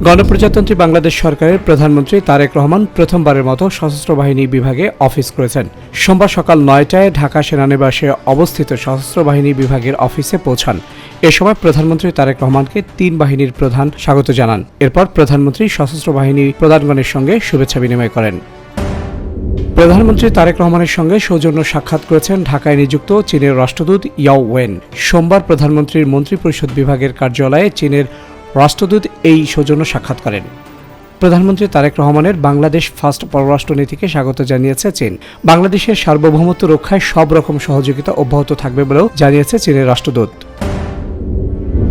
গণপ্রজাতন্ত্রী বাংলাদেশ সরকারের প্রধানমন্ত্রী তারেক রহমান প্রথমবারের মতো সশস্ত্র বাহিনী বিভাগে অফিস করেছেন। সোমবার সকাল ৯টায় ঢাকা সেনানিবাসে অবস্থিত সশস্ত্র বাহিনী বিভাগের অফিসে পৌঁছান। এ সময় প্রধানমন্ত্রী তারেক রহমানকে ৩ বাহিনীর প্রধান স্বাগত জানান। এরপর প্রধানমন্ত্রী সশস্ত্র বাহিনী প্রধানগণের সঙ্গে শুভেচ্ছা বিনিময় করেন। প্রধানমন্ত্রী তারেক রহমানের সঙ্গে সৌজন্য সাক্ষাৎ করেছেন ঢাকায় নিযুক্ত চীনের রাষ্ট্রদূত ইয়াও ওয়েন। সোমবার প্রধানমন্ত্রীর মন্ত্রিপরিষদ বিভাগের কার্যালয়ে চীনের রাষ্ট্রদূত এই সৌজন্য সাক্ষাৎ করেন। প্রধানমন্ত্রী তারেক রহমানের বাংলাদেশ ফার্স্ট পররাষ্ট্রনীতিকে স্বাগত জানিয়েছে চীন। বাংলাদেশের সার্বভৌমত্ব রক্ষায় সব রকম সহযোগিতা অব্যাহত থাকবে বলেও জানিয়েছে চীনের রাষ্ট্রদূত।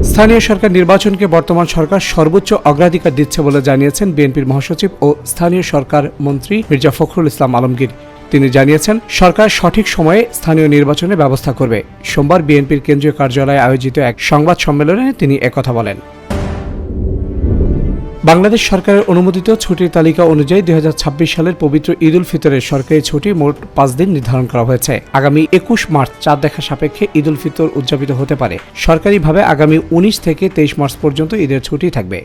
স্থানীয় সরকার নির্বাচনকে বর্তমান সরকার সর্বোচ্চ অগ্রাধিকার দিচ্ছে বলে জানিয়েছেন বিএনপির মহাসচিব ও স্থানীয় সরকার মন্ত্রী মির্জা ফখরুল ইসলাম আলমগীর। তিনি জানিয়েছেন, সরকার সঠিক সময়ে স্থানীয় নির্বাচনের ব্যবস্থা করবে। সোমবার বিএনপির কেন্দ্রীয় কার্যালয়ে আয়োজিত এক সংবাদ সম্মেলনে তিনি একথা বলেন। বাংলাদেশ সরকারের অনুমোদিত ছুটির তালিকা অনুযায়ী ২০২৬ সালের পবিত্র ঈদ উল ফিতরের সরকারি ছুটি মোট ৫ দিন নির্ধারণ করা হয়েছে। আগামী ২১ মার্চ চাঁদ দেখা সাপেক্ষে ঈদ উল ফিতর উদযাপিত হতে পারে। সরকারিভাবে আগামী ১৯ থেকে ২৩ মার্চ পর্যন্ত ঈদের ছুটি থাকবে।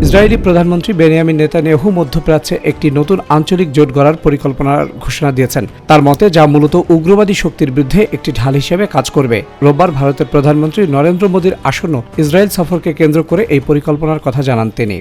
ইসরায়েলি প্রধানমন্ত্রী বেনিয়ামিন নেতানিয়াহু মধ্যপ্রাচ্যে একটি নতুন আঞ্চলিক জোট গড়ার পরিকল্পনার ঘোষণা দিয়েছেন। তার মতে, যা মূলত উগ্রবাদী শক্তির বিরুদ্ধে একটি ঢাল হিসেবে কাজ করবে। রোববার ভারতের প্রধানমন্ত্রী নরেন্দ্র মোদীর আসন্ন ইসরায়েল সফরকে কেন্দ্র করে এই পরিকল্পনার কথা জানান তিনি।